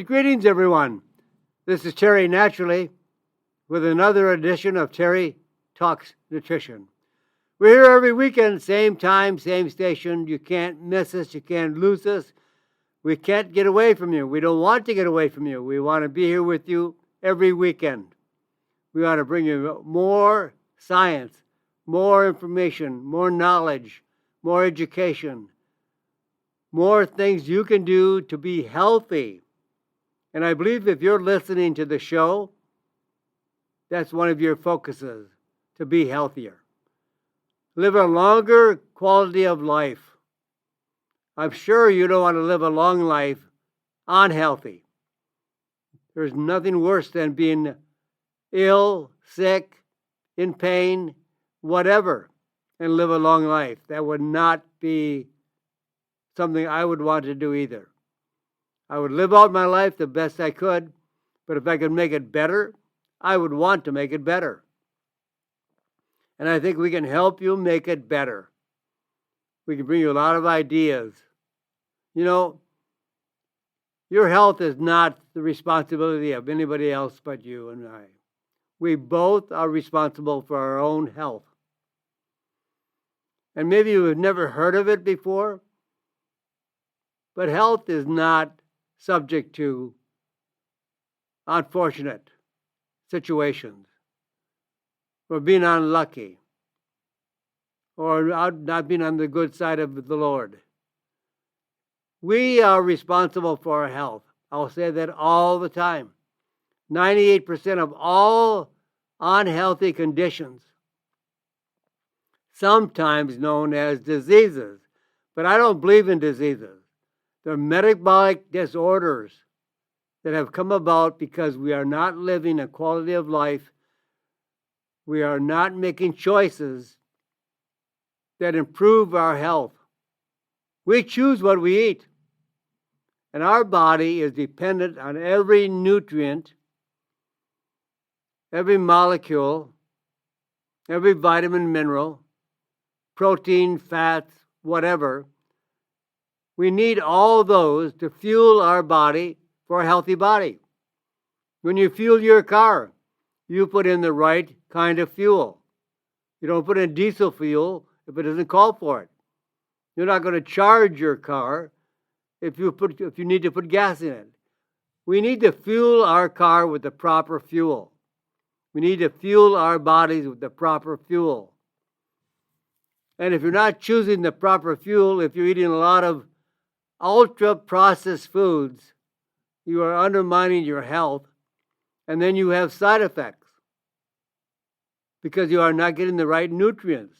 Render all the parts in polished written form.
Greetings, everyone. This is Terry Naturally with another edition of Terry Talks Nutrition. We're here every weekend, same time, same station. You can't miss us. You can't lose us. We can't get away from you. We don't want to get away from you. We want to be here with you every weekend. We want to bring you more science, more information, more knowledge, more education, more things you can do to be healthy. And I believe if you're listening to the show, that's one of your focuses, to be healthier. Live a longer quality of life. I'm sure you don't want to live a long life unhealthy. There's nothing worse than being ill, sick, in pain, whatever, and live a long life. That would not be something I would want to do either. I would live out my life the best I could, but if I could make it better, I would want to make it better. And I think we can help you make it better. We can bring you a lot of ideas. You know, your health is not the responsibility of anybody else but you and I. We both are responsible for our own health. And maybe you have never heard of it before, but health is not subject to unfortunate situations, or being unlucky, or not being on the good side of the Lord. We are responsible for our health. I'll say that all the time. 98% of all unhealthy conditions, sometimes known as diseases, but I don't believe in diseases. They're metabolic disorders that have come about because we are not living a quality of life. We are not making choices that improve our health. We choose what we eat. And our body is dependent on every nutrient, every molecule, every vitamin, mineral, protein, fats, whatever. We need all those to fuel our body for a healthy body. When you fuel your car, you put in the right kind of fuel. You don't put in diesel fuel if it doesn't call for it. You're not going to charge your car if you need to put gas in it. We need to fuel our car with the proper fuel. We need to fuel our bodies with the proper fuel. And if you're not choosing the proper fuel, if you're eating a lot of ultra-processed foods, you are undermining your health, and then you have side effects because you are not getting the right nutrients.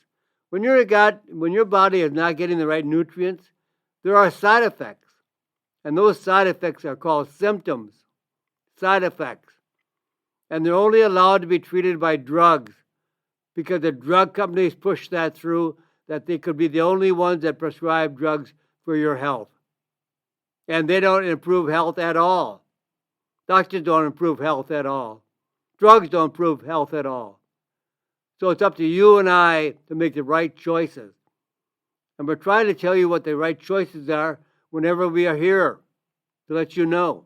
When your body is not getting the right nutrients, there are side effects, and those side effects are called symptoms, side effects, and they're only allowed to be treated by drugs because the drug companies push that through, that they could be the only ones that prescribe drugs for your health. And they don't improve health at all. Doctors don't improve health at all. Drugs don't improve health at all. So it's up to you and I to make the right choices. And we're trying to tell you what the right choices are whenever we are here, to let you know.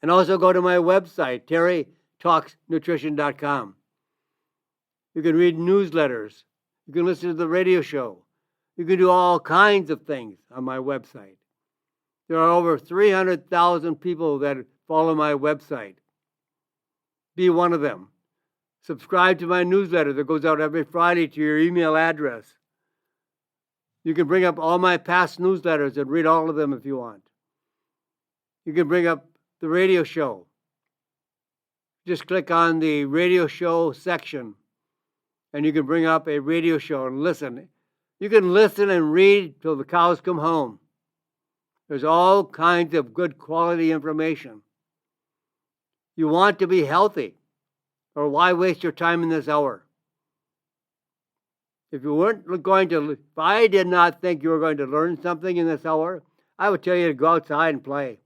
And also go to my website, terrytalksnutrition.com. You can read newsletters. You can listen to the radio show. You can do all kinds of things on my website. There are over 300,000 people that follow my website. Be one of them. Subscribe to my newsletter that goes out every Friday to your email address. You can bring up all my past newsletters and read all of them if you want. You can bring up the radio show. Just click on the radio show section, and you can bring up a radio show and listen. You can listen and read till the cows come home. There's all kinds of good quality information. You want to be healthy, or why waste your time in this hour? If I did not think you were going to learn something in this hour, I would tell you to go outside and play.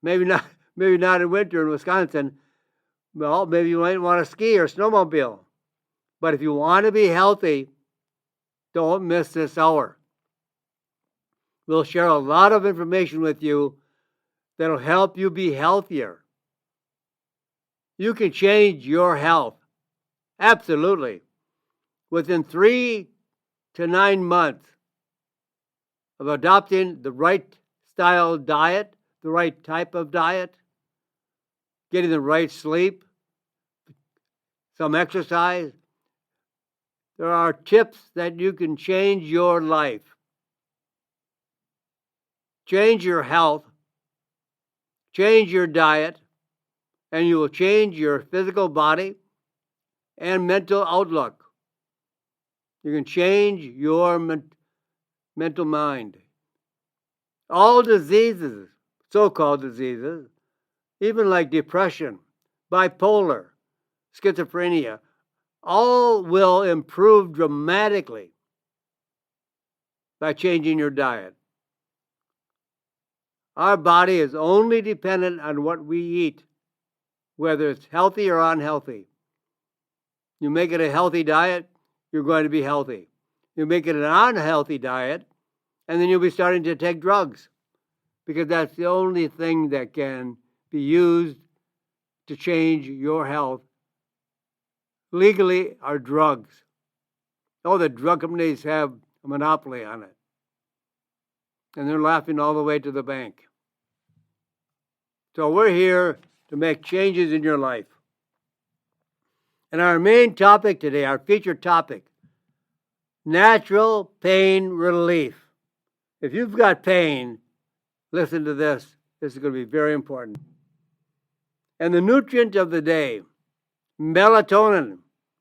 Maybe not in winter in Wisconsin. Well, maybe you might want to ski or snowmobile. But if you want to be healthy, don't miss this hour. We'll share a lot of information with you that'll help you be healthier. You can change your health, absolutely, within 3 to 9 months of adopting the right style diet, the right type of diet, getting the right sleep, some exercise. There are tips that you can change your life. Change your health, change your diet, and you will change your physical body and mental outlook. You can change your mental mind. All diseases, so-called diseases, even like depression, bipolar, schizophrenia, all will improve dramatically by changing your diet. Our body is only dependent on what we eat, whether it's healthy or unhealthy. You make it a healthy diet, you're going to be healthy. You make it an unhealthy diet, and then you'll be starting to take drugs, because that's the only thing that can be used to change your health. Legally are drugs. Oh, the drug companies have a monopoly on it. And they're laughing all the way to the bank. So we're here to make changes in your life. And our main topic today, our featured topic, natural pain relief. If you've got pain, listen to this. This is going to be very important. And the nutrient of the day, melatonin.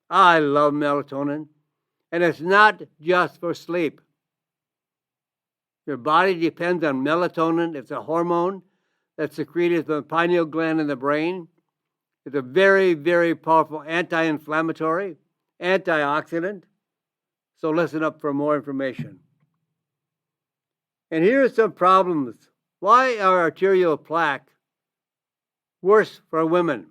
I love melatonin. And it's not just for sleep. Your body depends on melatonin. It's a hormone that's secreted from the pineal gland in the brain. It's a very, very powerful anti-inflammatory, antioxidant. So listen up for more information. And here are some problems. Why are arterial plaque worse for women?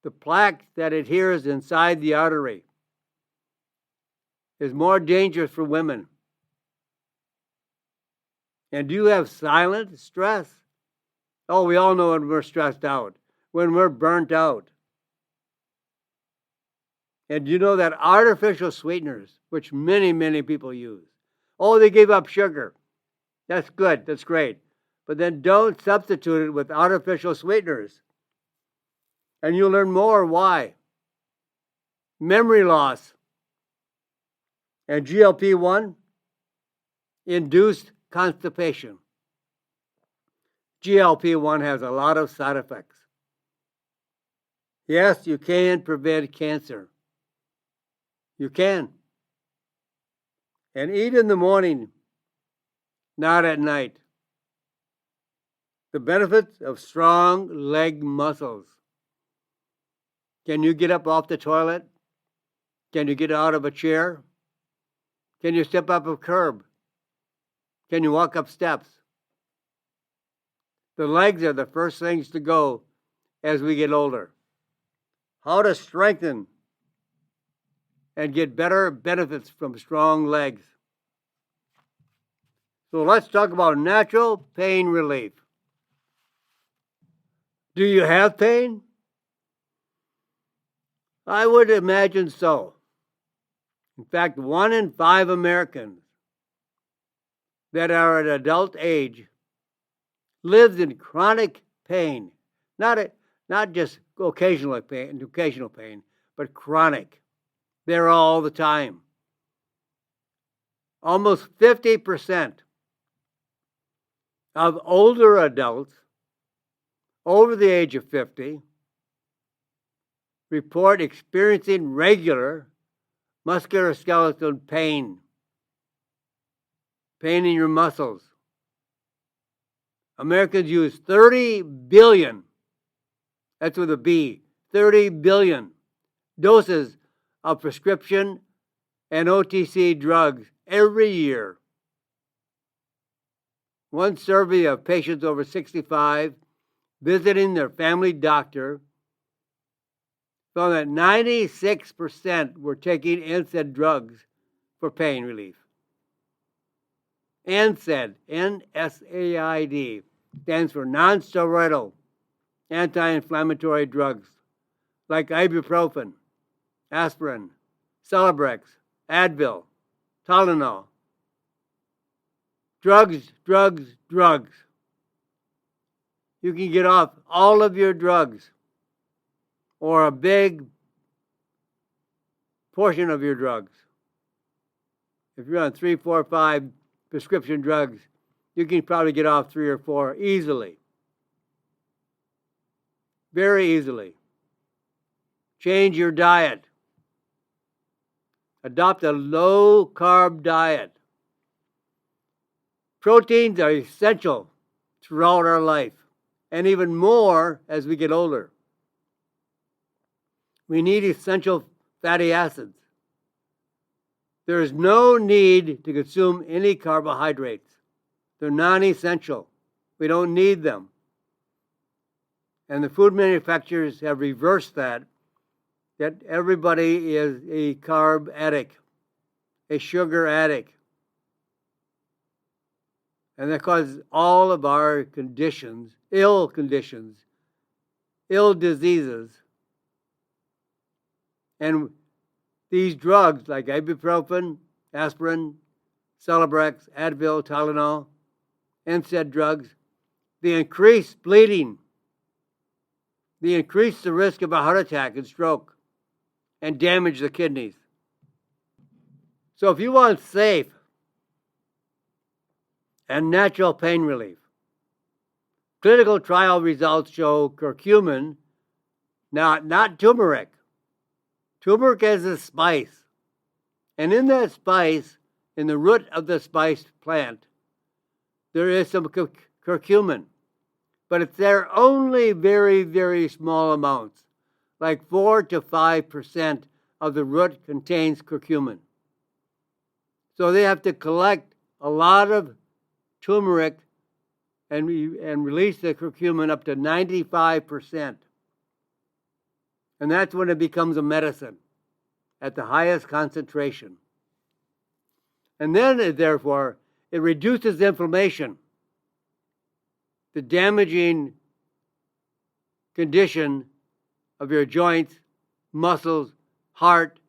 The plaque that adheres inside the artery is more dangerous for women. And do you have silent stress? Oh, we all know when we're stressed out, when we're burnt out. And you know that artificial sweeteners, which many, many people use, oh, they gave up sugar. That's good, that's great. But then don't substitute it with artificial sweeteners. And you'll learn more why. Memory loss and GLP-1 induced constipation. GLP-1 has a lot of side effects. Yes, you can prevent cancer. You can. And eat in the morning, not at night. The benefits of strong leg muscles. Can you get up off the toilet? Can you get out of a chair? Can you step up a curb? Can you walk up steps? The legs are the first things to go as we get older. How to strengthen and get better benefits from strong legs. So let's talk about natural pain relief. Do you have pain? I would imagine so. In fact, 1 in 5 Americans that are at adult age lives in chronic pain. Not just occasional pain, but chronic. They're all the time. Almost 50% of older adults over the age of 50 report experiencing regular musculoskeletal pain in your muscles. Americans use 30 billion, that's with a B, 30 billion doses of prescription and OTC drugs every year. One survey of patients over 65 visiting their family doctor found that 96% were taking NSAID drugs for pain relief. NSAID, N-S-A-I-D. stands for non-steroidal anti-inflammatory drugs like ibuprofen, aspirin, Celebrex, Advil, Tylenol. Drugs, drugs, drugs. You can get off all of your drugs or a big portion of your drugs. If you're on 3, 4, 5 prescription drugs, you can probably get off 3 or 4 easily. Very easily. Change your diet. Adopt a low-carb diet. Proteins are essential throughout our life, and even more as we get older. We need essential fatty acids. There is no need to consume any carbohydrates. They're non-essential. We don't need them. And the food manufacturers have reversed that everybody is a carb addict, a sugar addict. And that causes all of our conditions, ill diseases. And these drugs like ibuprofen, aspirin, Celebrex, Advil, Tylenol, NSAID drugs, they increase bleeding. They increase the risk of a heart attack and stroke and damage the kidneys. So if you want safe and natural pain relief, clinical trial results show curcumin, not turmeric. Turmeric is a spice. And in that spice, in the root of the spice plant, there is some curcumin. But it's there only very, very small amounts. Like 4 to 5% of the root contains curcumin. So they have to collect a lot of turmeric and release the curcumin up to 95%. And that's when it becomes a medicine at the highest concentration. And then, therefore, it reduces inflammation, the damaging condition of your joints, muscles, heart,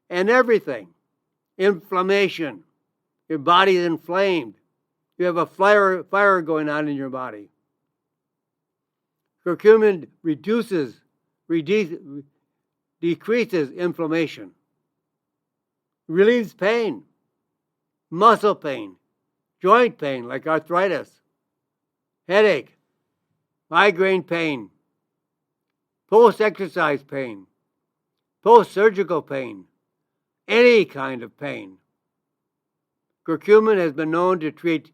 and everything. Inflammation. Your body is inflamed. You have a fire going on in your body. Curcumin decreases inflammation, relieves pain, muscle pain, joint pain like arthritis, headache, migraine pain, post-exercise pain, post-surgical pain, any kind of pain. Curcumin has been known to treat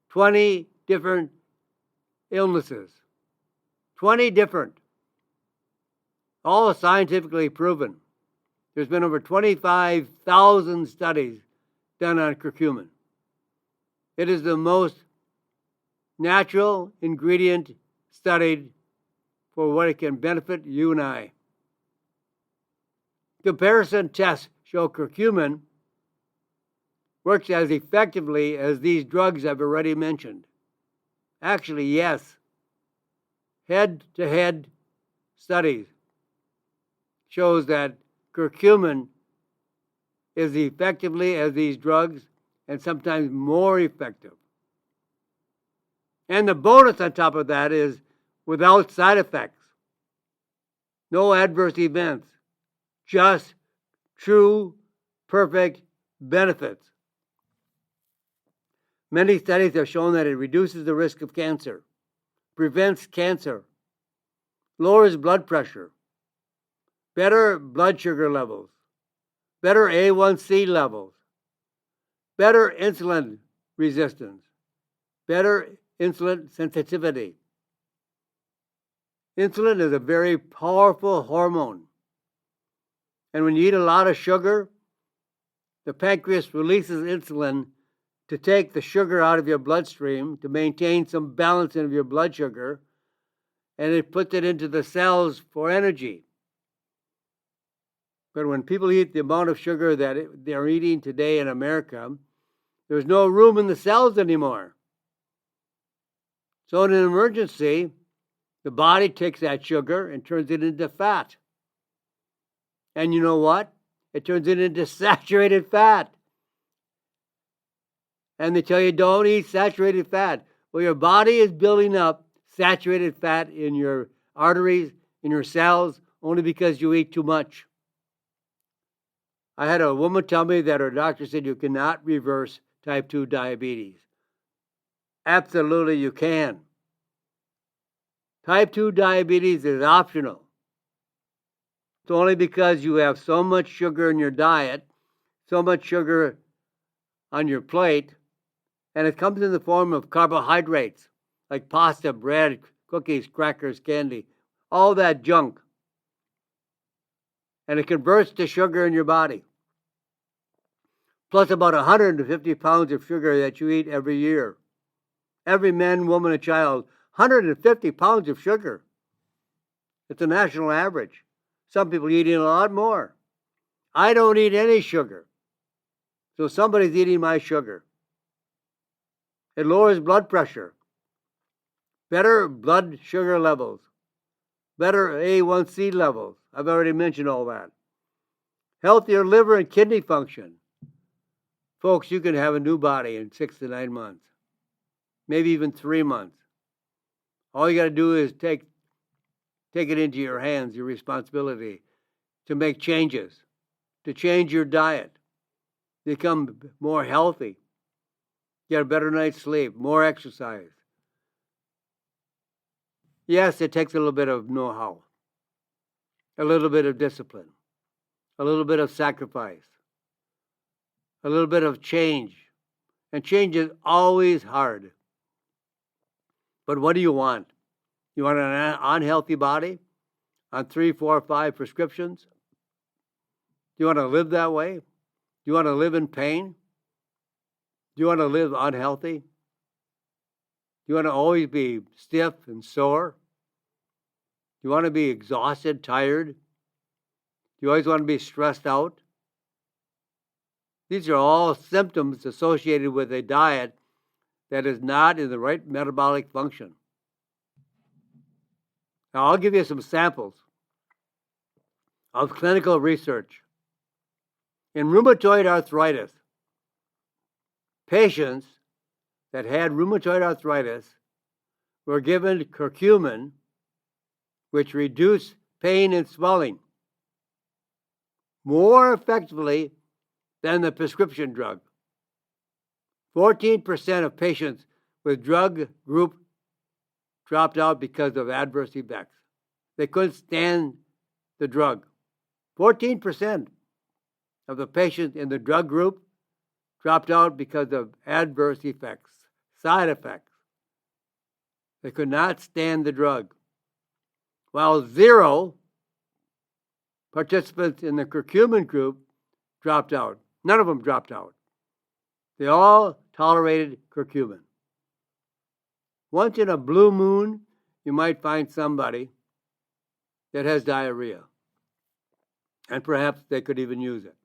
20 different illnesses. 20 different. All scientifically proven. There's been over 25,000 studies done on curcumin. It is the most natural ingredient studied for what it can benefit you and I. Comparison tests show curcumin works as effectively as these drugs I've already mentioned. Actually, yes. Head-to-head studies shows that curcumin is effectively as these drugs and sometimes more effective. And the bonus on top of that is without side effects. No adverse events. Just true, perfect benefits. Many studies have shown that it reduces the risk of cancer, prevents cancer, lowers blood pressure, better blood sugar levels, better A1C levels, better insulin resistance, better insulin sensitivity. Insulin is a very powerful hormone. And when you eat a lot of sugar, the pancreas releases insulin to take the sugar out of your bloodstream, to maintain some balance in your blood sugar, and it puts it into the cells for energy. But when people eat the amount of sugar that they're eating today in America, there's no room in the cells anymore. So in an emergency, the body takes that sugar and turns it into fat. And you know what? It turns it into saturated fat. And they tell you don't eat saturated fat. Well, your body is building up saturated fat in your arteries, in your cells, only because you eat too much. I had a woman tell me that her doctor said you cannot reverse type 2 diabetes. Absolutely, you can. Type 2 diabetes is optional. It's only because you have so much sugar in your diet, so much sugar on your plate, and it comes in the form of carbohydrates like pasta, bread, cookies, crackers, candy, all that junk. And it converts to sugar in your body. Plus about 150 pounds of sugar that you eat every year. Every man, woman, and child, 150 pounds of sugar. It's a national average. Some people eating a lot more. I don't eat any sugar. So somebody's eating my sugar. It lowers blood pressure. Better blood sugar levels. Better A1C levels. I've already mentioned all that. Healthier liver and kidney function. Folks, you can have a new body in 6 to 9 months. Maybe even 3 months. All you got to do is take it into your hands, your responsibility to make changes, to change your diet, become more healthy, get a better night's sleep, more exercise. Yes, it takes a little bit of know-how, a little bit of discipline, a little bit of sacrifice, a little bit of change. And change is always hard. But what do you want? You want an unhealthy body on 3, 4, 5 prescriptions? Do you want to live that way? Do you want to live in pain? Do you want to live unhealthy? Do you want to always be stiff and sore? Do you want to be exhausted, tired? Do you always want to be stressed out? These are all symptoms associated with a diet that is not in the right metabolic function. Now, I'll give you some samples of clinical research. In rheumatoid arthritis, patients that had rheumatoid arthritis were given curcumin, which reduced pain and swelling more effectively than the prescription drug. 14% of patients with drug group dropped out because of adverse effects. They couldn't stand the drug. 14% of the patients in the drug group dropped out because of adverse effects, side effects. They could not stand the drug. While 0 participants in the curcumin group dropped out. None of them dropped out. They all tolerated curcumin. Once in a blue moon, you might find somebody that has diarrhea. And perhaps they could even use it.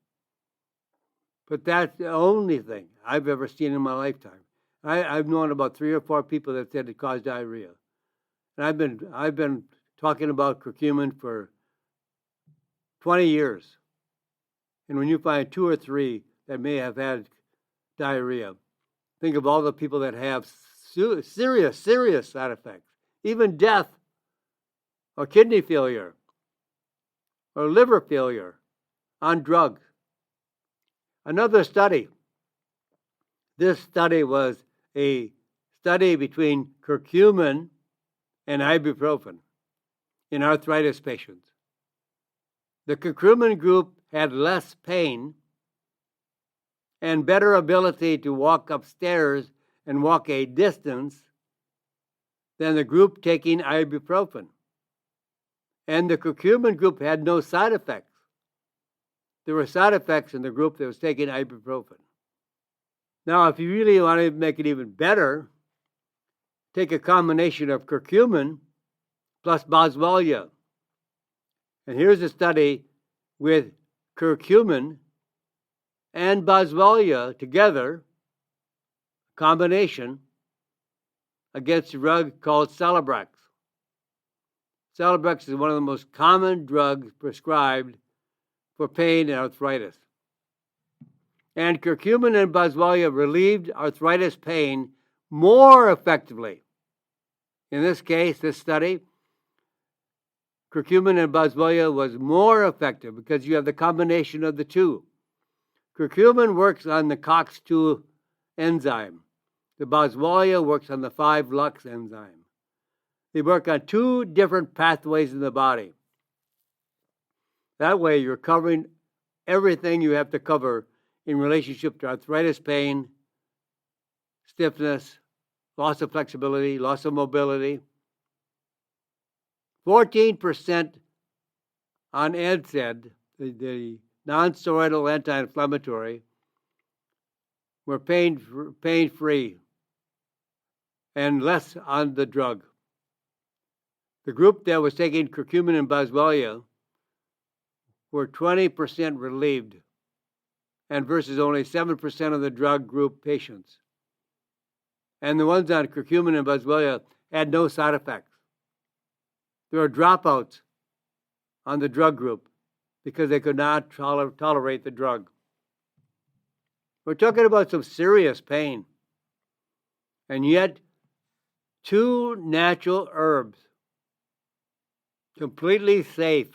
But that's the only thing I've ever seen in my lifetime. I've known about 3 or 4 people that said it caused diarrhea. And I've been talking about curcumin for 20 years. And when you find 2 or 3 that may have had diarrhea, think of all the people that have serious side effects, even death, or kidney failure, or liver failure on drugs. Another study. This study was a study between curcumin and ibuprofen in arthritis patients. The curcumin group had less pain and better ability to walk upstairs and walk a distance than the group taking ibuprofen. And the curcumin group had no side effects. There were side effects in the group that was taking ibuprofen. Now, if you really want to make it even better, take a combination of curcumin plus boswellia. And here's a study with curcumin and boswellia together, combination against a drug called Celebrex. Celebrex is one of the most common drugs prescribed for pain and arthritis. And curcumin and boswellia relieved arthritis pain more effectively. In this case, this study, curcumin and boswellia was more effective because you have the combination of the two. Curcumin works on the COX-2 enzyme. The boswellia works on the 5-lux enzyme. They work on two different pathways in the body. That way, you're covering everything you have to cover in relationship to arthritis pain, stiffness, loss of flexibility, loss of mobility. 14% on NSAID, the non-steroidal anti-inflammatory, were pain-free and less on the drug. The group that was taking curcumin and boswellia were 20% relieved, and versus only 7% of the drug group patients. And the ones on curcumin and boswellia had no side effects. There were dropouts on the drug group because they could not tolerate the drug. We're talking about some serious pain. And yet, two natural herbs, completely safe,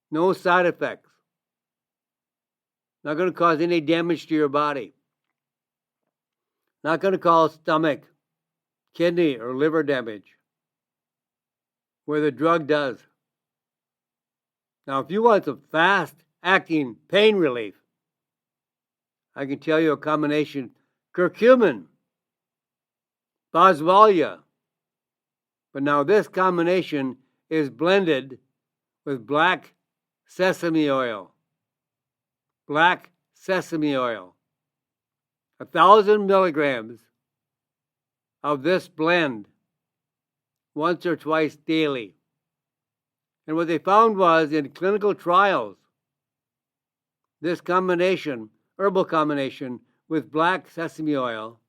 no side effects, not going to cause any damage to your body, not going to cause stomach, kidney, or liver damage, where the drug does. Now, if you want some fast-acting pain relief, I can tell you a combination: curcumin, boswellia. But now this combination is blended with black sesame oil. Black sesame oil. 1,000 milligrams of this blend once or twice daily. And what they found was in clinical trials, this combination, herbal combination with black sesame oil,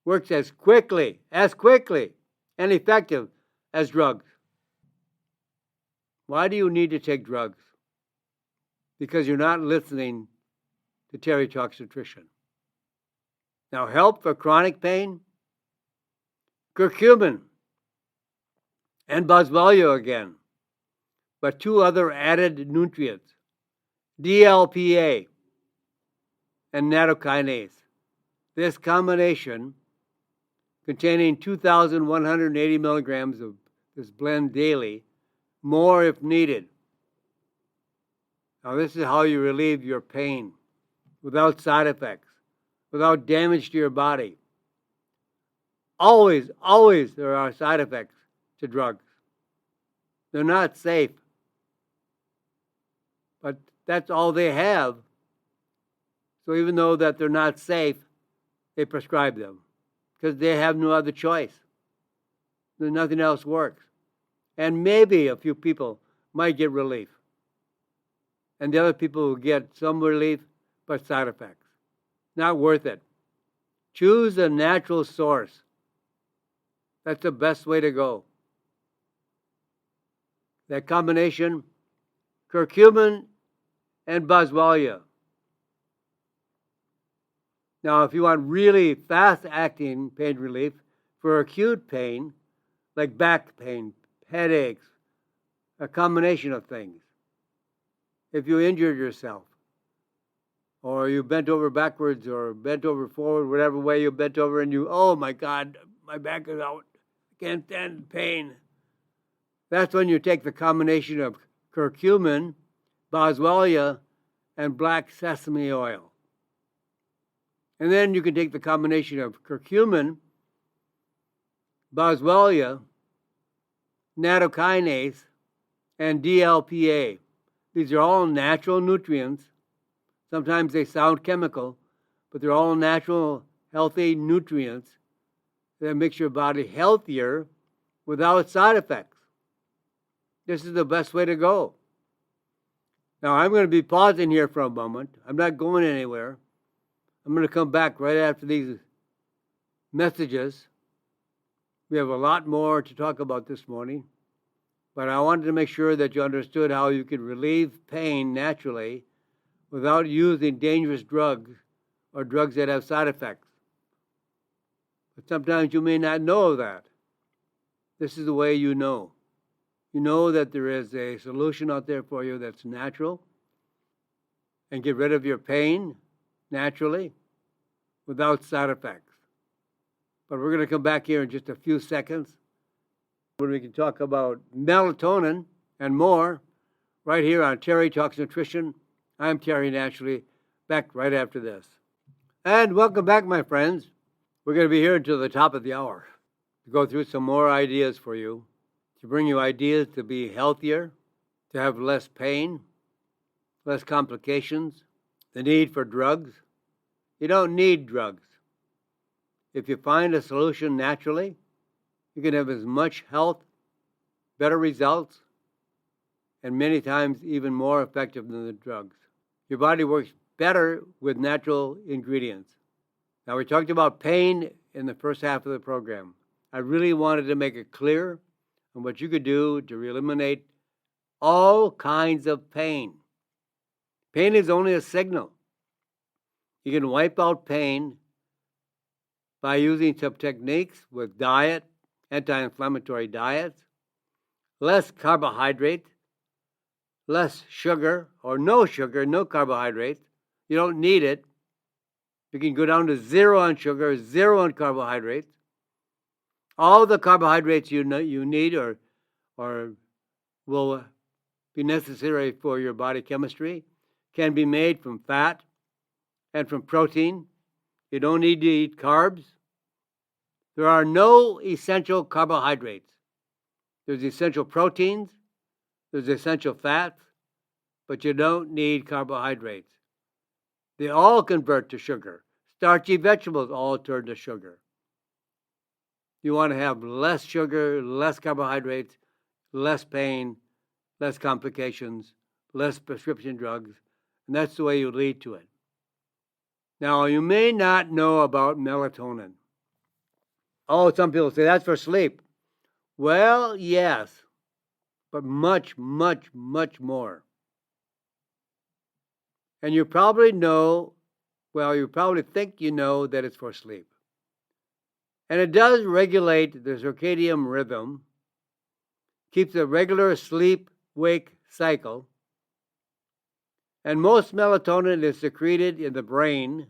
works as quickly and effective as drugs. Why do you need to take drugs? Because you're not listening to Terry Talks Nutrition. Now, help for chronic pain? Curcumin and boswellia again, but two other added nutrients, DLPA and nattokinase. This combination, containing 2,180 milligrams of this blend daily, more if needed. Now, this is how you relieve your pain without side effects, without damage to your body. Always there are side effects to drugs. They're not safe. But that's all they have. So even though that they're not safe, they prescribe them because they have no other choice. Nothing else works. And maybe a few people might get relief. And the other people will get some relief, but side effects. Not worth it. Choose a natural source. That's the best way to go. That combination, curcumin and boswellia. Now, if you want really fast-acting pain relief for acute pain, like back pain, headaches, a combination of things. If you injured yourself, or you bent over backwards or bent over forward, whatever way you bent over, and you, oh my God, my back is out, I can't stand pain. That's when you take the combination of curcumin, boswellia, and black sesame oil. And then you can take the combination of curcumin, boswellia, nattokinase, and DLPA. These are all natural nutrients. Sometimes they sound chemical, but they're all natural, healthy nutrients that makes your body healthier without side effects. This is the best way to go. Now, I'm going to be pausing here for a moment. I'm not going anywhere. I'm going to come back right after these messages We have a lot more to talk about this morning, but I wanted to make sure that you understood how you could relieve pain naturally without using dangerous drugs or drugs that have side effects. But sometimes you may not know that. This is the way you know. You know that there is a solution out there for you that's natural and get rid of your pain naturally without side effects. But we're going to come back here in just a few seconds when we can talk about melatonin and more right here on Terry Talks Nutrition. I'm Terry Naturally, back right after this. And welcome back, my friends. We're going to be here until the top of the hour to go through some more ideas for you, to bring you ideas to be healthier, to have less pain, less complications, the need for drugs. You don't need drugs. If you find a solution naturally, you can have as much health, better results, and many times even more effective than the drugs. Your body works better with natural ingredients. Now, we talked about pain in the first half of the program. I really wanted to make it clear on what you could do to eliminate all kinds of pain. Pain is only a signal. You can wipe out pain by using some techniques with diet, anti-inflammatory diets, less carbohydrate, less sugar, or no sugar, no carbohydrates. You don't need it. You can go down to 0 on sugar, 0 on carbohydrates. All the carbohydrates you need or will be necessary for your body chemistry can be made from fat and from protein. You don't need to eat carbs. There are no essential carbohydrates. There's essential proteins, there's essential fats, but you don't need carbohydrates. They all convert to sugar. Starchy vegetables all turn to sugar. You want to have less sugar, less carbohydrates, less pain, less complications, less prescription drugs, and that's the way you lead to it. Now, you may not know about melatonin. Oh, some people say that's for sleep. Well, yes, but much, much, much more. And you probably think you know that it's for sleep. And it does regulate the circadian rhythm, keeps a regular sleep-wake cycle, and most melatonin is secreted in the brain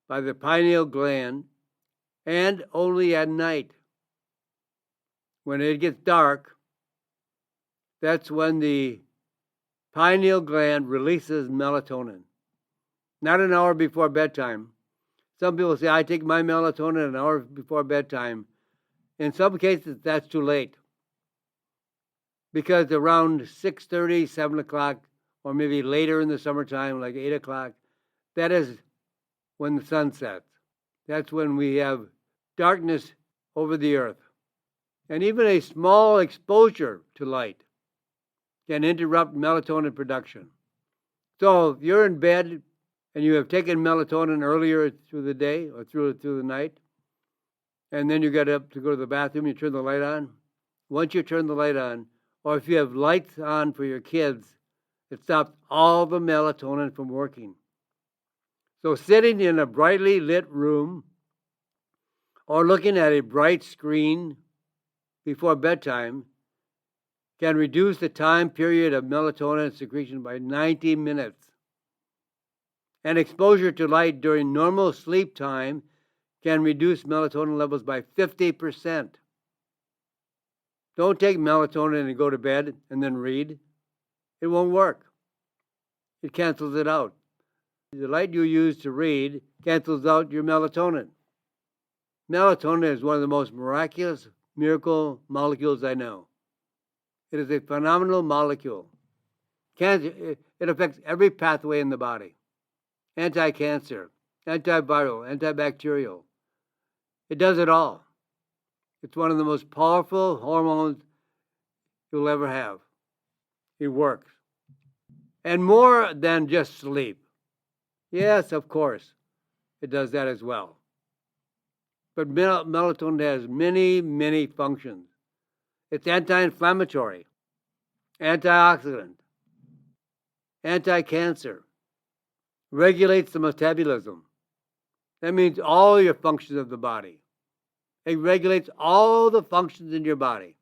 by the pineal gland and only at night. When it gets dark, that's when the pineal gland releases melatonin, not an hour before bedtime. Some people say, I take my melatonin an hour before bedtime. In some cases, that's too late, because around 6:30, 7 o'clock, or maybe later in the summertime, like 8 o'clock, that is when the sun sets. That's when we have darkness over the earth. And even a small exposure to light can interrupt melatonin production. So if you're in bed and you have taken melatonin earlier through the day or through the night, and then you get up to go to the bathroom, you turn the light on. Once you turn the light on, or if you have lights on for your kids, it stops all the melatonin from working. So sitting in a brightly lit room or looking at a bright screen before bedtime can reduce the time period of melatonin secretion by 90 minutes. And exposure to light during normal sleep time can reduce melatonin levels by 50%. Don't take melatonin and go to bed and then read. It won't work. It cancels it out. The light you use to read cancels out your melatonin. Melatonin is one of the most miraculous miracle molecules I know. It is a phenomenal molecule. It affects every pathway in the body. Anti-cancer, antiviral, antibacterial. It does it all. It's one of the most powerful hormones you'll ever have. It works. And more than just sleep. Yes, of course, it does that as well. But melatonin has many, many functions. It's anti-inflammatory, antioxidant, anti-cancer, regulates the metabolism. That means all your functions of the body. It regulates all the functions in your body.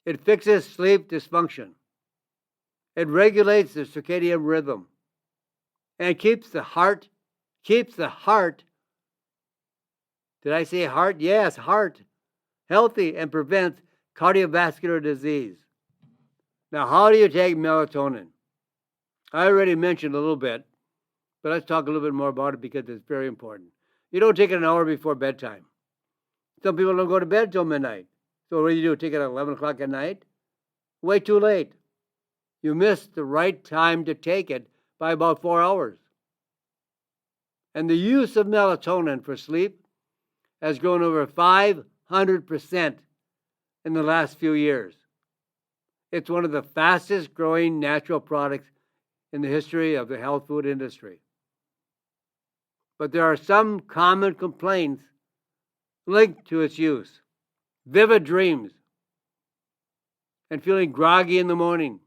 It fixes sleep dysfunction. It regulates the circadian rhythm and keeps the heart. Did I say heart? Yes, heart. Healthy and prevents cardiovascular disease. Now, how do you take melatonin? I already mentioned a little bit, but let's talk a little bit more about it because it's very important. You don't take it an hour before bedtime. Some people don't go to bed till midnight. So what do? Take it at 11 o'clock at night? Way too late. You missed the right time to take it by about 4 hours. And the use of melatonin for sleep has grown over 500% in the last few years. It's one of the fastest growing natural products in the history of the health food industry. But there are some common complaints linked to its use. Vivid dreams and feeling groggy in the morning.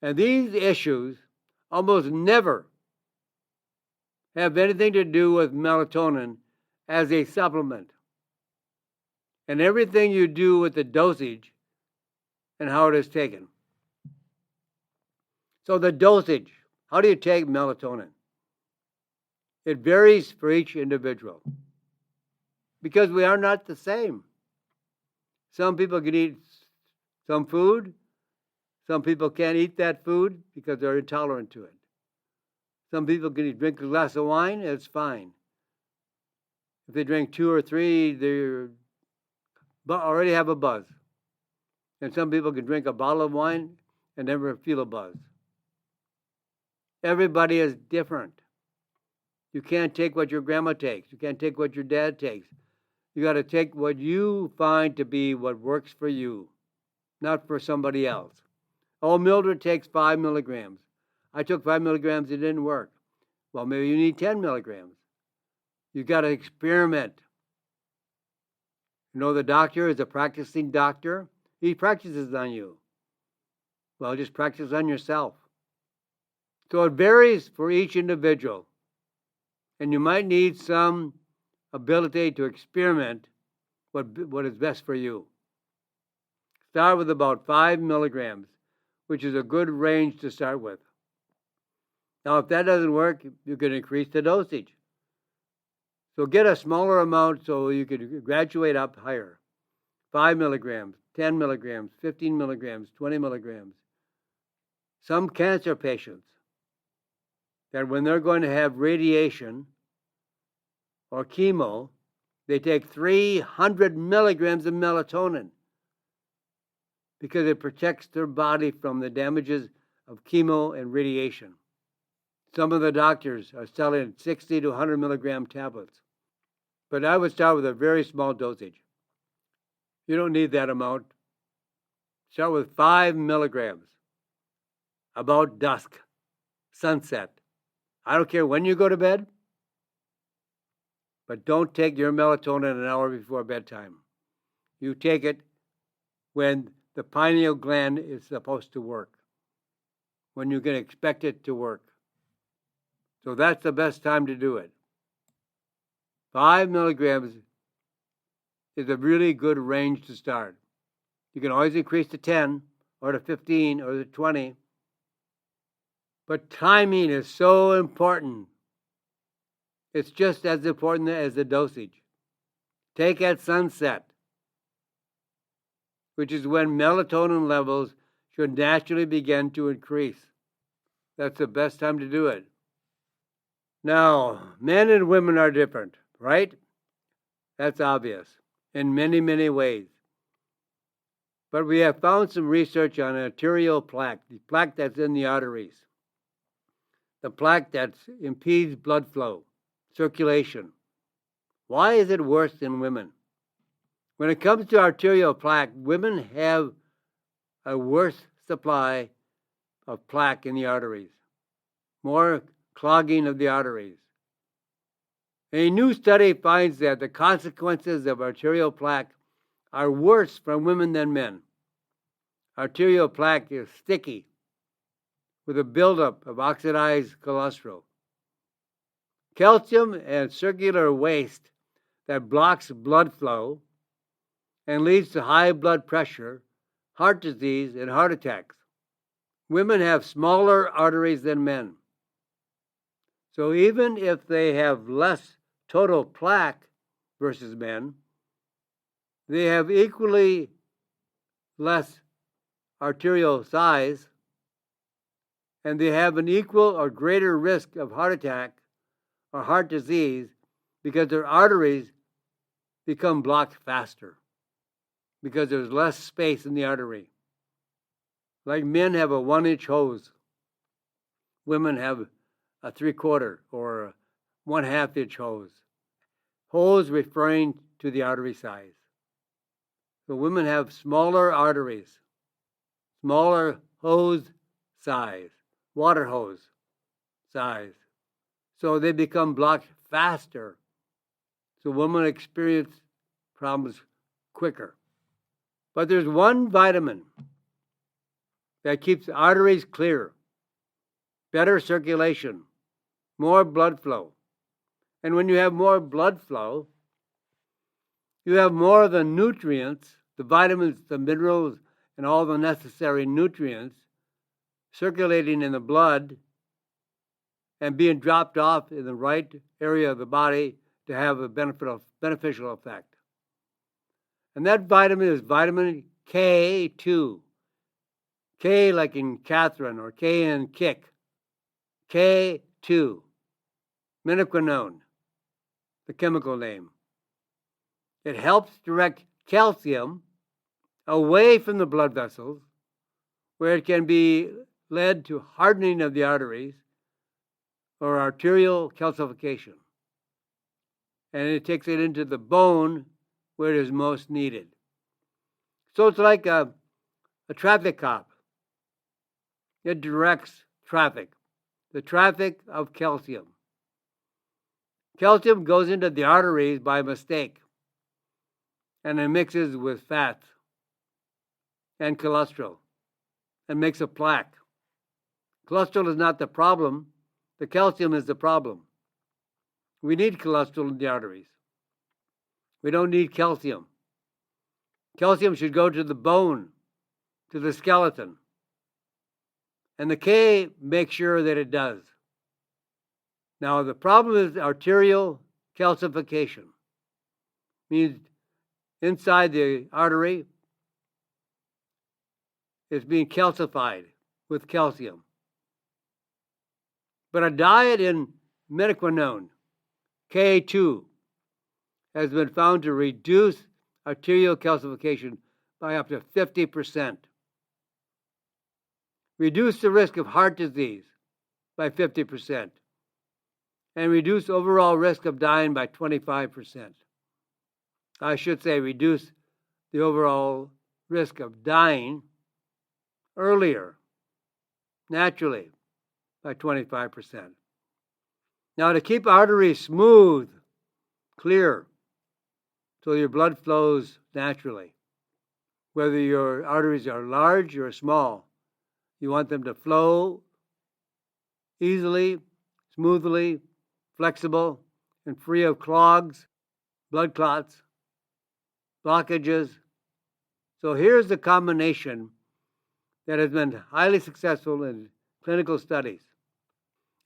And these issues almost never have anything to do with melatonin as a supplement. And everything you do with the dosage and how it is taken. So the dosage, how do you take melatonin? It varies for each individual because we are not the same. Some people can eat some food. Some people can't eat that food because they're intolerant to it. Some people can drink a glass of wine, it's fine. If they drink 2 or 3, they already have a buzz. And some people can drink a bottle of wine and never feel a buzz. Everybody is different. You can't take what your grandma takes. You can't take what your dad takes. You got to take what you find to be what works for you, not for somebody else. Oh, Mildred takes 5 milligrams. I took 5 milligrams, it didn't work. Well, maybe you need 10 milligrams. You got to experiment. You know, the doctor is a practicing doctor. He practices on you. Well, just practice on yourself. So it varies for each individual. And you might need some ability to experiment what is best for you. Start with about 5 milligrams, which is a good range to start with. Now, if that doesn't work, you can increase the dosage. So get a smaller amount so you can graduate up higher. 5 milligrams, 10 milligrams, 15 milligrams, 20 milligrams. Some cancer patients, that when they're going to have radiation or chemo, they take 300 milligrams of melatonin because it protects their body from the damages of chemo and radiation. Some of the doctors are selling 60 to 100 milligram tablets. But I would start with a very small dosage. You don't need that amount. Start with 5 milligrams about dusk, sunset. I don't care when you go to bed, but don't take your melatonin an hour before bedtime. You take it when the pineal gland is supposed to work, when you can expect it to work. So that's the best time to do it. 5 milligrams is a really good range to start. You can always increase to 10 or to 15 or to 20. But timing is so important. It's just as important as the dosage. Take at sunset, which is when melatonin levels should naturally begin to increase. That's the best time to do it. Now, men and women are different, right? That's obvious in many, many ways. But we have found some research on arterial plaque, the plaque that's in the arteries, the plaque that impedes blood flow, circulation. Why is it worse in women? When it comes to arterial plaque, women have a worse supply of plaque in the arteries, more clogging of the arteries. A new study finds that the consequences of arterial plaque are worse for women than men. Arterial plaque is sticky with a buildup of oxidized cholesterol. Calcium and circular waste that blocks blood flow and leads to high blood pressure, heart disease, and heart attacks. Women have smaller arteries than men. So even if they have less total plaque versus men, they have equally less arterial size, and they have an equal or greater risk of heart attack or heart disease because their arteries become blocked faster because there's less space in the artery. Like men have a 1-inch hose, women have a 3/4 or a 1/2 inch hose. Hose referring to the artery size. So women have smaller arteries, smaller hose size, water hose size. So they become blocked faster. So women experience problems quicker. But there's one vitamin that keeps arteries clear, better circulation, more blood flow. And when you have more blood flow, you have more of the nutrients, the vitamins, the minerals, and all the necessary nutrients circulating in the blood and being dropped off in the right area of the body to have a beneficial effect. And that vitamin is vitamin K2. K like in Catherine or K in kick. K2. Minoquinone, the chemical name. It helps direct calcium away from the blood vessels where it can be led to hardening of the arteries or arterial calcification. And it takes it into the bone where it is most needed. So it's like a traffic cop. It directs traffic, the traffic of calcium. Calcium goes into the arteries by mistake, and it mixes with fat and cholesterol and makes a plaque. Cholesterol is not the problem. The calcium is the problem. We need cholesterol in the arteries. We don't need calcium. Calcium should go to the bone, to the skeleton. And the K makes sure that it does. Now, the problem is arterial calcification. Means inside the artery is being calcified with calcium. But a diet in minoquinone, K2, has been found to reduce arterial calcification by up to 50%. Reduce the risk of heart disease by 50%. And reduce overall risk of dying by 25%. I should say reduce the overall risk of dying earlier, naturally, by 25%. Now, to keep arteries smooth, clear, so your blood flows naturally, whether your arteries are large or small, you want them to flow easily, smoothly, flexible, and free of clogs, blood clots, blockages. So here's the combination that has been highly successful in clinical studies.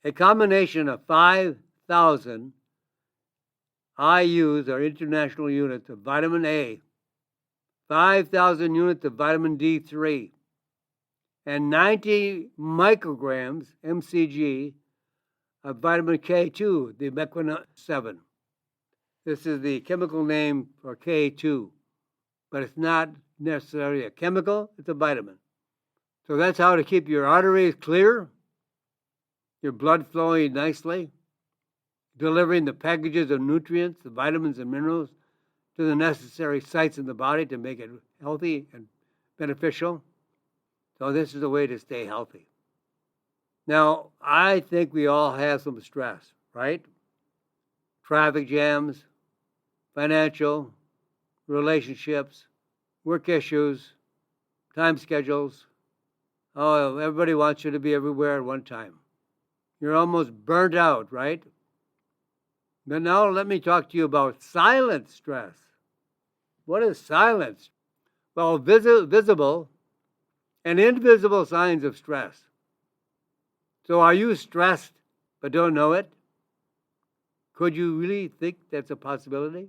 A combination of 5,000 IUs, or international units, of vitamin A, 5,000 units of vitamin D3, and 90 micrograms, mcg, of vitamin K2, the meconium 7. This is the chemical name for K2, but it's not necessarily a chemical, it's a vitamin. So that's how to keep your arteries clear, your blood flowing nicely, delivering the packages of nutrients, the vitamins and minerals, to the necessary sites in the body to make it healthy and beneficial. So this is the way to stay healthy. Now, I think we all have some stress, right? traffic jams, financial, relationships, work issues, time schedules. Oh, everybody wants you to be everywhere at one time. You're almost burnt out, right? But now let me talk to you about silent stress. What is silence? Well, visible and invisible signs of stress. So are you stressed but don't know it? Could you really think that's a possibility?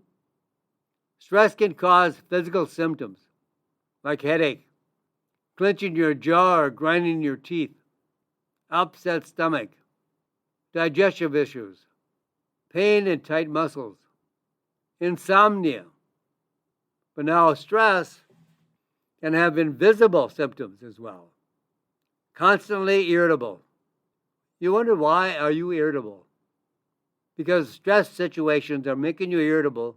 Stress can cause physical symptoms like headache, clenching your jaw or grinding your teeth, upset stomach, digestive issues, pain in tight muscles, insomnia. But now stress can have invisible symptoms as well. Constantly irritable. You wonder, why are you irritable? Because stress situations are making you irritable,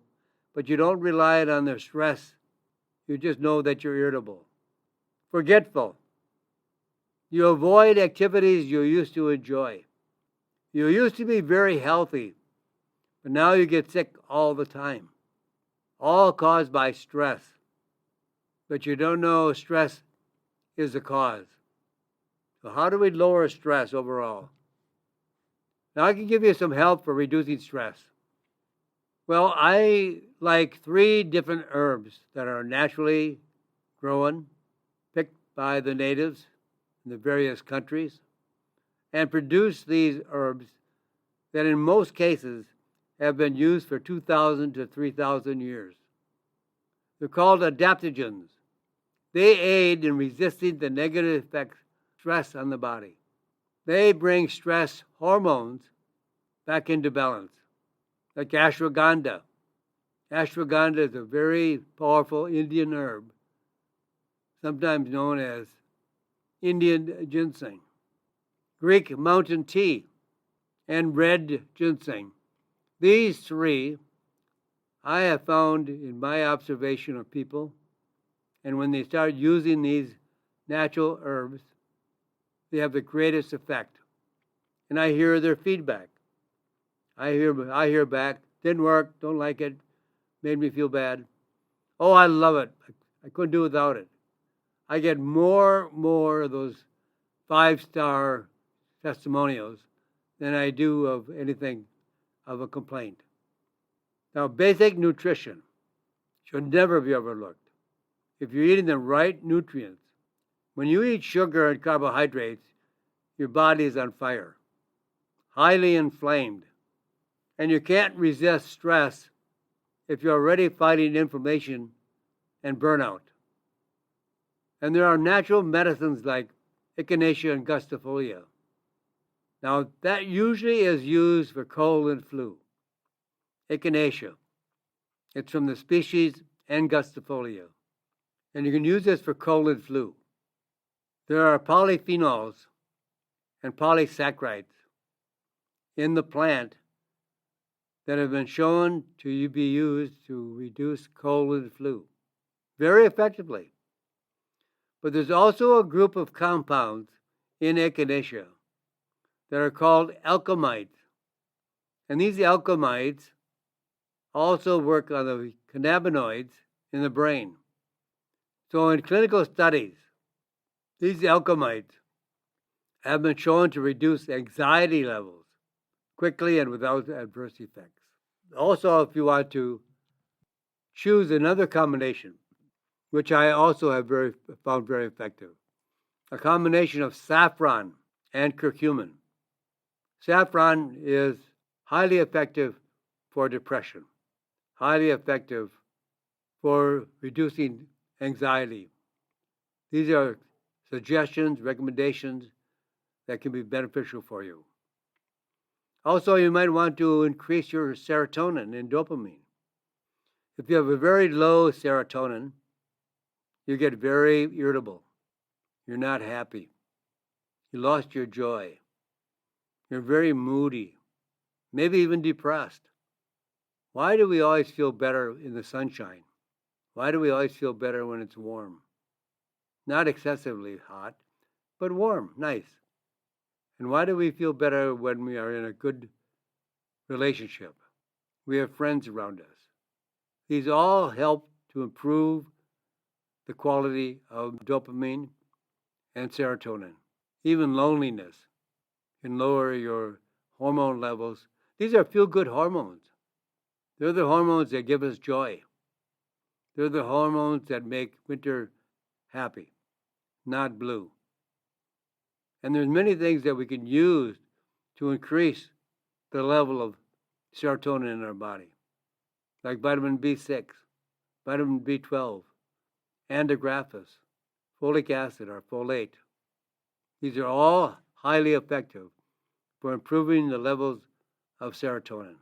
but you don't rely on their stress. You just know that you're irritable. Forgetful. You avoid activities you used to enjoy. You used to be very healthy, but now you get sick all the time. All caused by stress. But you don't know stress is the cause. So how do we lower stress overall? Now I can give you some help for reducing stress. Well, I like 3 different herbs that are naturally grown, picked by the natives in the various countries, and produce these herbs that in most cases have been used for 2,000 to 3,000 years. They're called adaptogens. They aid in resisting the negative effects of stress on the body. They bring stress hormones back into balance, like ashwagandha. Ashwagandha is a very powerful Indian herb, sometimes known as Indian ginseng, Greek mountain tea, and red ginseng. These 3 I have found in my observation of people, and when they start using these natural herbs, they have the greatest effect. And I hear their feedback. I hear back, didn't work, don't like it, made me feel bad. Oh, I love it. I couldn't do without it. I get more of those 5-star testimonials than I do of anything of a complaint. Now, basic nutrition should never be overlooked. If you're eating the right nutrients, when you eat sugar and carbohydrates, your body is on fire, highly inflamed, and you can't resist stress if you're already fighting inflammation and burnout. And there are natural medicines like echinacea and gustifolia. Now, that usually is used for cold and flu. Echinacea. It's from the species Angustifolia. And you can use this for cold and flu. There are polyphenols and polysaccharides in the plant that have been shown to be used to reduce cold and flu very effectively. But there's also a group of compounds in echinacea that are called alkaloids. And these alkaloids also work on the cannabinoids in the brain. So in clinical studies, these alkaloids have been shown to reduce anxiety levels quickly and without adverse effects. Also, if you want to choose another combination, which I also have found very effective, a combination of saffron and curcumin. Saffron is highly effective for depression, highly effective for reducing anxiety. These are suggestions, recommendations that can be beneficial for you. Also, you might want to increase your serotonin and dopamine. If you have a very low serotonin, you get very irritable. You're not happy. You lost your joy. You're very moody, maybe even depressed. Why do we always feel better in the sunshine? Why do we always feel better when it's warm? Not excessively hot, but warm, nice. And why do we feel better when we are in a good relationship? We have friends around us. These all help to improve the quality of dopamine and serotonin. Even loneliness can lower your hormone levels. These are feel-good hormones. They're the hormones that give us joy. They're the hormones that make winter happy, not blue. And there's many things that we can use to increase the level of serotonin in our body, like vitamin B6, vitamin B12, antigraphis, folic acid or folate. These are all highly effective for improving the levels of serotonin.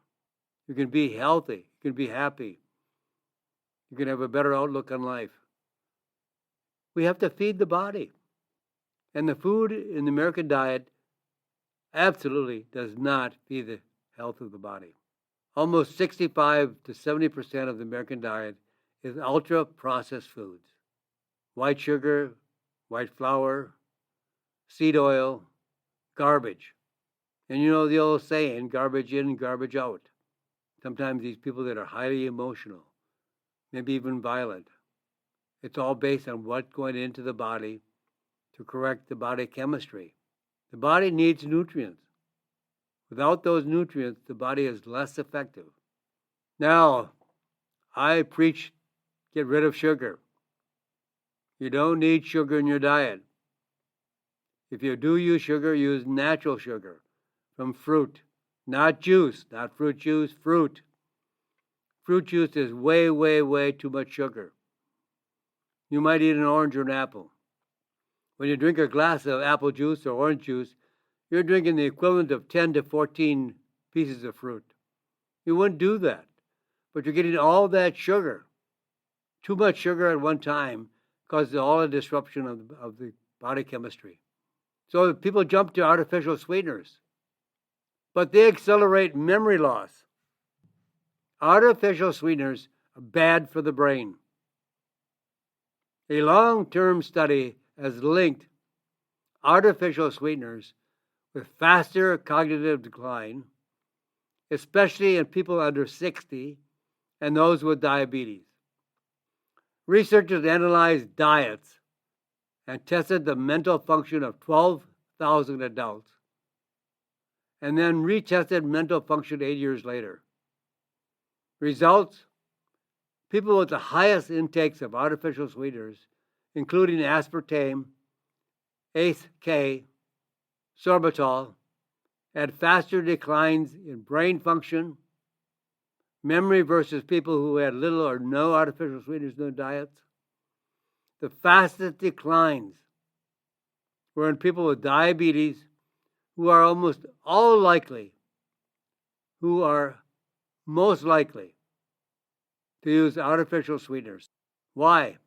You can be healthy, you can be happy, you can have a better outlook on life. We have to feed the body. And the food in the American diet absolutely does not feed the health of the body. Almost 65 to 70% of the American diet is ultra-processed foods. White sugar, white flour, seed oil, garbage. And you know the old saying, garbage in, garbage out. Sometimes these people that are highly emotional, maybe even violent, it's all based on what's going into the body to correct the body chemistry. The body needs nutrients. Without those nutrients, the body is less effective. Now, I preach get rid of sugar. You don't need sugar in your diet. If you do use sugar, use natural sugar from fruit, not juice, not fruit juice, fruit. Fruit juice is way, way, way too much sugar. You might eat an orange or an apple. When you drink a glass of apple juice or orange juice, you're drinking the equivalent of 10 to 14 pieces of fruit. You wouldn't do that, but you're getting all that sugar. Too much sugar at one time causes all the disruption of the body chemistry. So people jump to artificial sweeteners, but they accelerate memory loss. Artificial sweeteners are bad for the brain. A long-term study has linked artificial sweeteners with faster cognitive decline, especially in people under 60 and those with diabetes. Researchers analyzed diets and tested the mental function of 12,000 adults and then retested mental function 8 years later. Results: people with the highest intakes of artificial sweeteners, including aspartame, ACE-K, sorbitol, had faster declines in brain function, memory versus people who had little or no artificial sweeteners in their diets. The fastest declines were in people with diabetes, who are most likely to use artificial sweeteners. Why?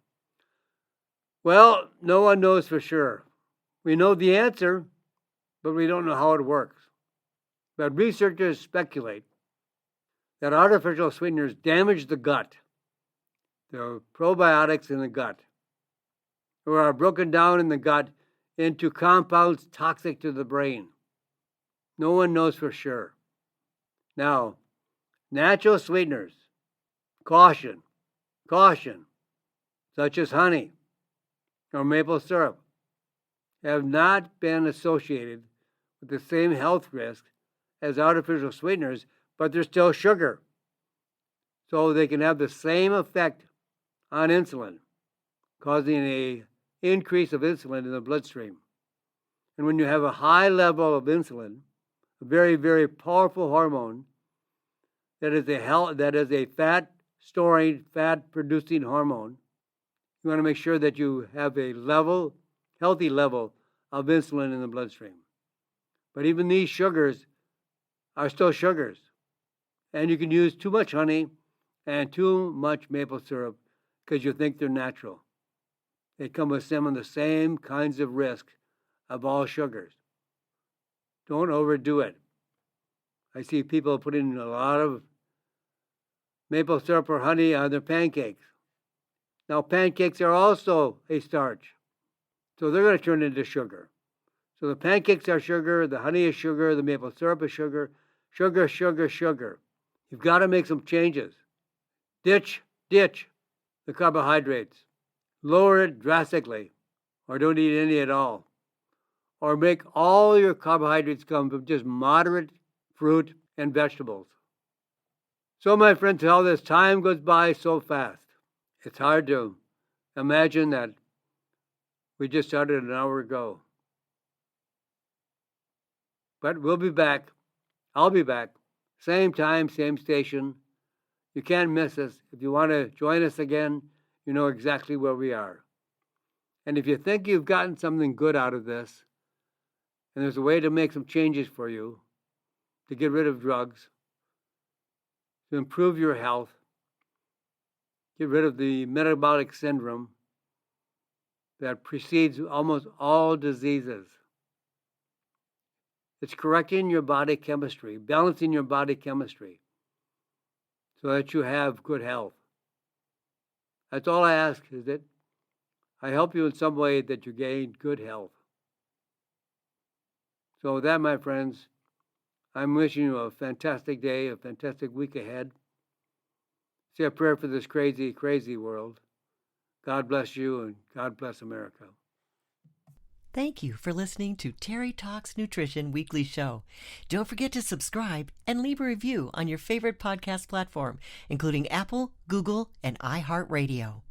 Well, no one knows for sure. We know the answer, but we don't know how it works. But researchers speculate that artificial sweeteners damage the gut, the probiotics in the gut, or are broken down in the gut into compounds toxic to the brain. No one knows for sure. Now, natural sweeteners, caution, such as honey or maple syrup, have not been associated with the same health risks as artificial sweeteners, but they're still sugar. So they can have the same effect on insulin, causing an increase of insulin in the bloodstream. And when you have a high level of insulin, a very, very powerful hormone that is a fat-storing, fat-producing hormone, you want to make sure that you have a healthy level of insulin in the bloodstream. But even these sugars are still sugars. And you can use too much honey and too much maple syrup because you think they're natural. They come with some of the same kinds of risks of all sugars. Don't overdo it. I see people putting a lot of maple syrup or honey on their pancakes. Now, pancakes are also a starch, so they're going to turn into sugar. So the pancakes are sugar, the honey is sugar, the maple syrup is sugar, sugar. You've got to make some changes. Ditch the carbohydrates. Lower it drastically, or don't eat any at all. Or make all your carbohydrates come from just moderate fruit and vegetables. So, my friends, how this time goes by so fast. It's hard to imagine that we just started an hour ago. But we'll be back. I'll be back. Same time, same station. You can't miss us. If you want to join us again, you know exactly where we are. And if you think you've gotten something good out of this, and there's a way to make some changes for you, to get rid of drugs, to improve your health, get rid of the metabolic syndrome that precedes almost all diseases. It's correcting your body chemistry, balancing your body chemistry so that you have good health. That's all I ask, is that I help you in some way that you gain good health. So with that, my friends, I'm wishing you a fantastic day, a fantastic week ahead. Say a prayer for this crazy, crazy world. God bless you and God bless America. Thank you for listening to Terry Talks Nutrition Weekly Show. Don't forget to subscribe and leave a review on your favorite podcast platform, including Apple, Google, and iHeartRadio.